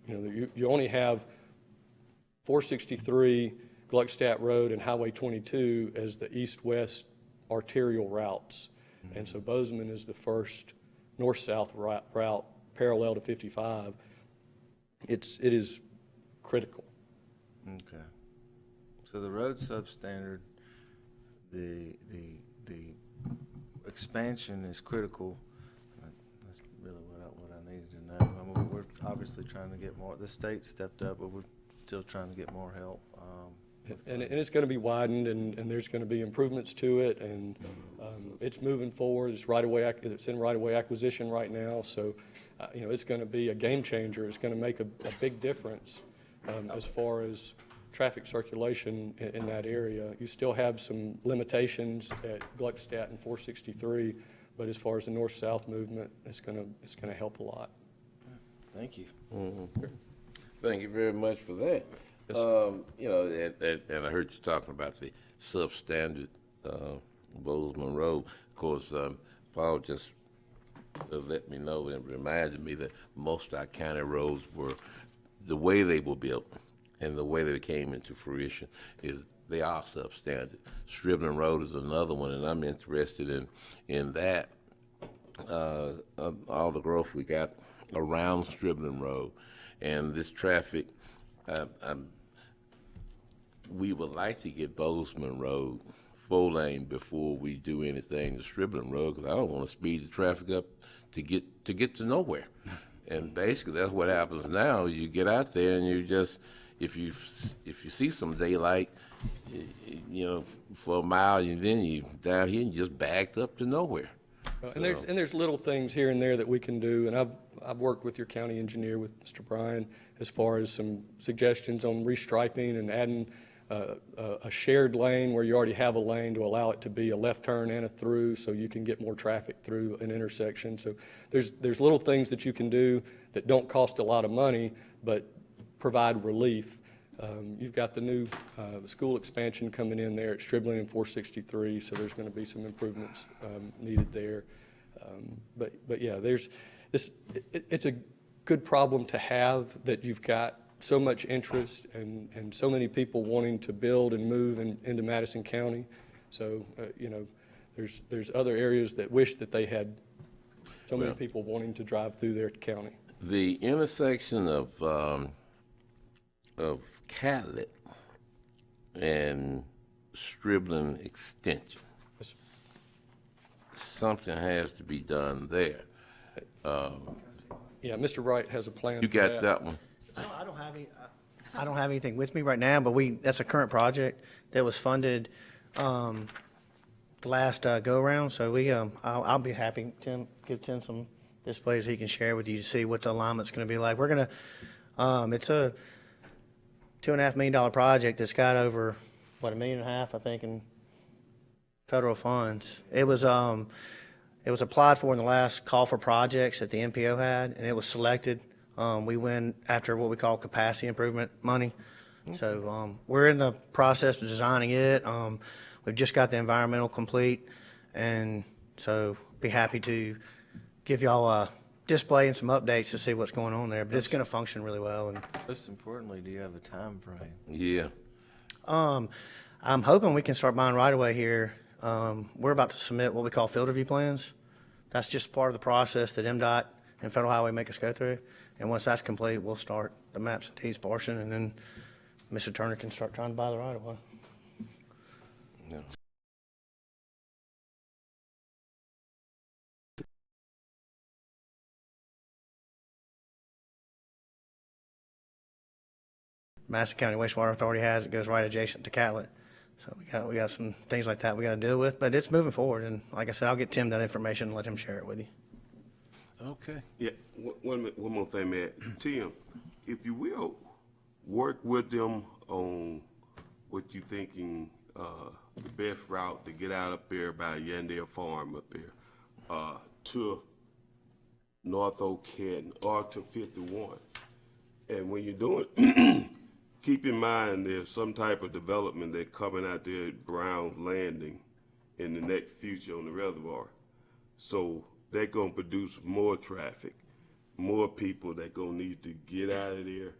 you only have 463, Gluckstadt Road, and Highway 22 as the east-west arterial routes. And so Bozeman is the first north-south route parallel to 55. It is critical. Okay. So the road substandard, the expansion is critical. That's really what I needed to know. I mean, we're obviously trying to get more. The state stepped up, but we're still trying to get more help. And it's going to be widened, and there's going to be improvements to it, and it's moving forward. It's in right-of-way acquisition right now, so it's going to be a game changer. It's going to make a big difference as far as traffic circulation in that area. You still have some limitations at Gluckstadt and 463, but as far as the north-south movement, it's going to help a lot. Thank you. Mm-hmm. Thank you very much for that. Yes, And I heard you talking about the substandard Bozeman Road. Of course, Paul just let me know and reminded me that most of our county roads were, the way they were built and the way they came into fruition is they are substandard. Stribling Road is another one, and I'm interested in that. All the growth we got around Stribling Road and this traffic. We would like to get Bozeman Road 4-lane before we do anything to Stribling Road, because I don't want to speed the traffic up to get to nowhere. And basically, that's what happens now. You get out there and you just, if you see some daylight, for a mile, and then you down here and you just backed up to nowhere. And there's little things here and there that we can do, and I've worked with your county engineer, with Mr. Bryan, as far as some suggestions on restriping and adding a shared lane where you already have a lane to allow it to be a left turn and a through, so you can get more traffic through an intersection. So there's little things that you can do that don't cost a lot of money but provide relief. You've got the new school expansion coming in there at Stribling and 463, so there's going to be some improvements needed there. But yeah, it's a good problem to have, that you've got so much interest and so many people wanting to build and move into Madison County. So there's other areas that wish that they had so many people wanting to drive through their county. The intersection of Catlett and Stribling Extension. Yes, Something has to be done there. Yeah, Mr. Wright has a plan. You for got that one? I don't have anything with me right now, but that's a current project that was funded the last go-around. So I'll be happy to give Tim some displays he can share with you to see what the alignment's going to be like. We're going to, it's a $2.5 million project that's got over, $1.5 million, I think, in federal funds. It was applied for in the last call for projects that the MPO had, and it was selected. We went after what we call capacity improvement money. So we're in the process of designing it. We've just got the environmental complete, and so be happy to give y'all a display and some updates to see what's going on there. But it's going to function really well. And Most importantly, do you have a time frame? Yeah. I'm hoping we can start buying right away here. We're about to submit what we call field review plans. That's just part of the process that MDOT and Federal Highway make us go through. And once that's complete, we'll start the maps and deeds portion, and then Mr. Turner can start trying to buy the right of way. Yeah. Madison County Wastewater Authority has, it goes right adjacent to Catlett. So we got some things like that we got to deal with, but it's moving forward. And like I said, I'll get Tim that information and let him share it with you. Okay. Yeah, one more thing, Matt. Tim, if you will, work with them on what you thinking the best route to get out up there by Yandere Farm up there to North Oak Canton or to 51. And when you're doing keep in mind there's some type of development that's coming out there at Brown's Landing in the next future on the reservoir. So they're going to produce more traffic. more people that gonna need to get out of there,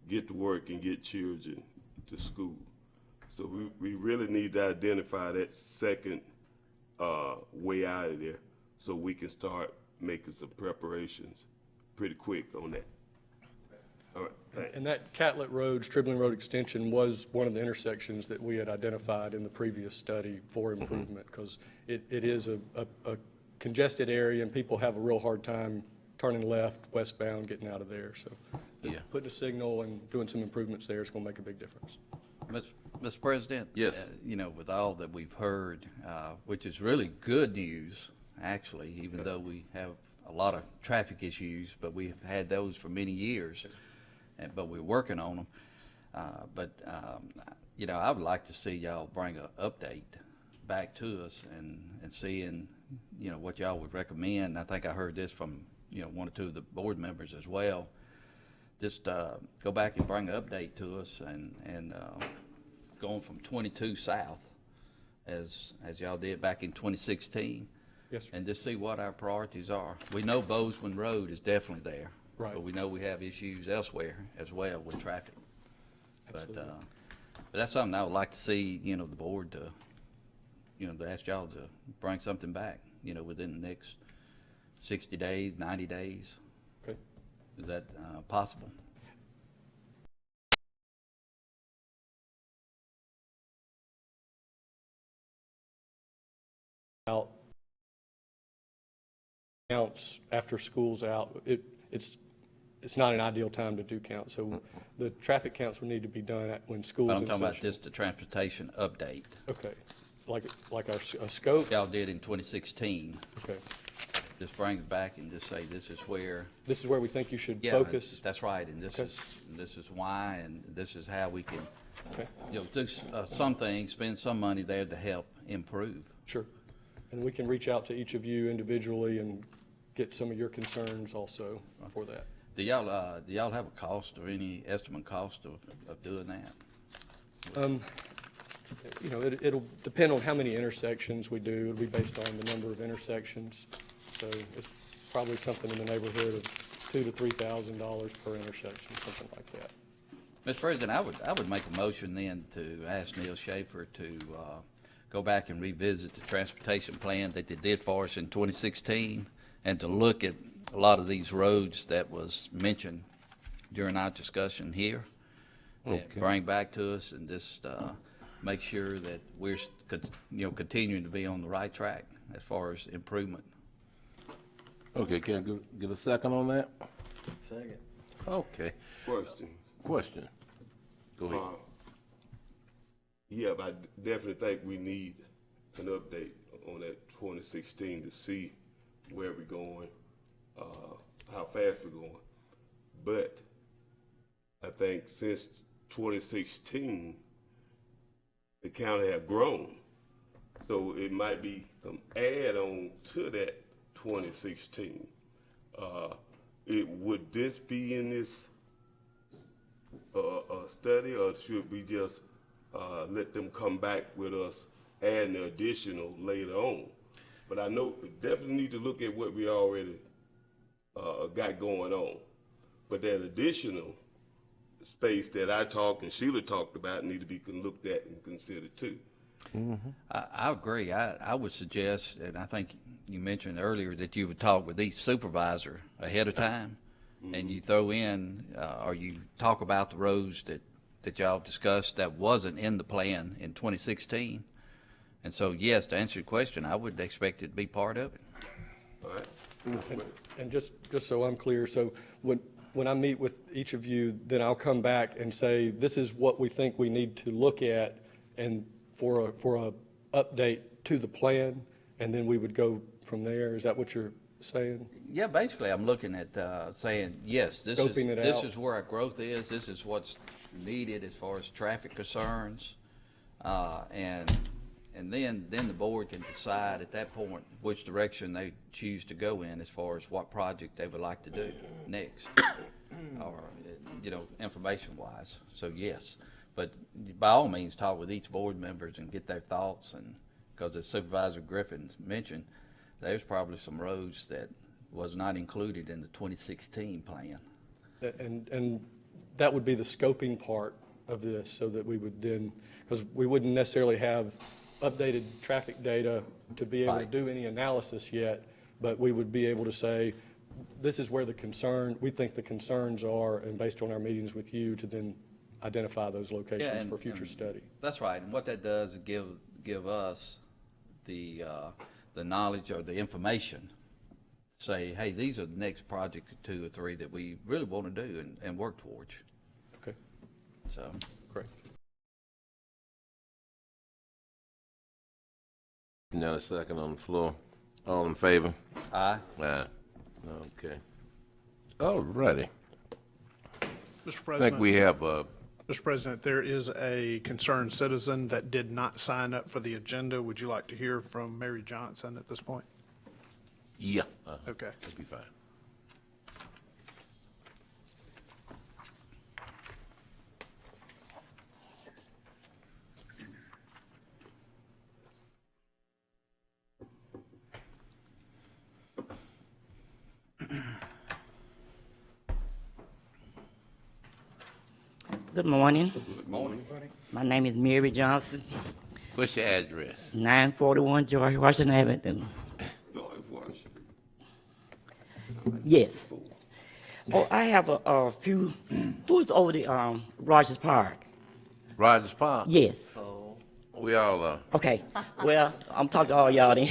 get to work, and get children to school. So we really need to identify that second way out of there so we can start making some preparations pretty quick on that. All right, thanks. And that Catlett Road, Stribling Road extension was one of the intersections that we had identified in the previous study for improvement, because it is a congested area, and people have a real hard time turning left, westbound, getting out of there. So Yeah. putting a signal and doing some improvements there is going to make a big difference. Mr. President? Yes. You know, with all that we've heard, which is really good news, actually, even though we have a lot of traffic issues, but we've had those for many years, but we're working on them. You know, I would like to see y'all bring an update back to us and seeing, you know, what y'all would recommend. I think I heard this from, you know, one or two of the board members as well. Just go back and bring an update to us and going from 22 south as y'all did back in 2016. Yes, sir. And just see what our priorities are. We know Bozeman Road is definitely there. Right. But we know we have issues elsewhere as well with traffic. Absolutely. But that's something I would like to see, you know, the board to, you know, to ask y'all to bring something back, you know, within the next 60 days, 90 days. Okay. Is that possible? Out counts after school's out. It's not an ideal time to do counts. So the traffic counts will need to be done when But school's I'm in talking about session. just the transportation update. Okay, like our scope. Y'all did in 2016. Okay, Just bring it back and just say, this is where. this is where we think you should Yeah, focus. that's right, and this Okay. is why, and this is how we can, Okay, you know, do some things, spend some money there to help improve. sure. And we can reach out to each of you individually and get some of your concerns also for that. Do y'all have a cost or any estimate cost of doing that? You know, it'll depend on how many intersections we do. It'll be based on the number of intersections. So it's probably something in the neighborhood of $2,000 to $3,000 per intersection, something like that. Mr. President, I would make a motion then to ask Neil Schaefer to go back and revisit the transportation plan that they did for us in 2016 and to look at a lot of these roads that was mentioned during our discussion here. And Okay. bring back to us and just make sure that we're, you know, continuing to be on the right track as far as improvement. Okay, can I get a second on that? Second. Okay. Question. Go ahead. Yeah, but I definitely think we need an update on that 2016 to see where we're going, how fast we're going. But I think since 2016, the county have grown. So it might be some add-on to that 2016. Would this be in this study, or should we just let them come back with us adding the additional later on? But I know we definitely need to look at what we already got going on. But that additional space that I talked and Sheila talked about need to be looked at and considered too. I agree. I would suggest, and I think you mentioned earlier that you would talk with each supervisor ahead of time, and you throw in, or you talk about the roads that y'all discussed that wasn't in the plan in 2016. And so, yes, to answer your question, I would expect it to be part of it. All right? And just so I'm clear, so when I meet with each of you, then I'll come back and say, this is what we think we need to look at and for a update to the plan, and then we would go from there. Is that what you're saying? Yeah, basically, I'm looking at saying, yes, this Scoping it out. is where our growth is. This is what's needed as far as traffic concerns, and then the board can decide at that point which direction they choose to go in as far as what project they would like to do next, or you know, information wise. So yes, but by all means, talk with each board members and get their thoughts, and because as Supervisor Griffin mentioned, there's probably some roads that was not included in the 2016 plan. And that would be the scoping part of this, so that we would then, because we wouldn't necessarily have updated traffic data to be able to Right. do any analysis yet, but we would be able to say, this is where we think the concerns are, and based on our meetings with you, to then identify those locations and- for future and study. That's right, and what that does is give us the knowledge or the information. Say, hey, these are the next project or 2 or 3 that we really want to do and work towards, Okay, so. great. Now a second on the floor. All in favor? Aye. Aye. Okay. All righty. Mr. I think President, we have, Mr. President, there is a concerned citizen that did not sign up for the agenda. Would you like to hear from Mary Johnson at this point? yeah. Okay. That'd be fine. Good morning. My name is Mary Johnson, What's your address? 941 George Washington Avenue. George Washington. Yes. Oh, I have a few. Who's over the Rogers Park? Rogers Park? Yes. We all, Okay. Well, I'm talking to all y'all then.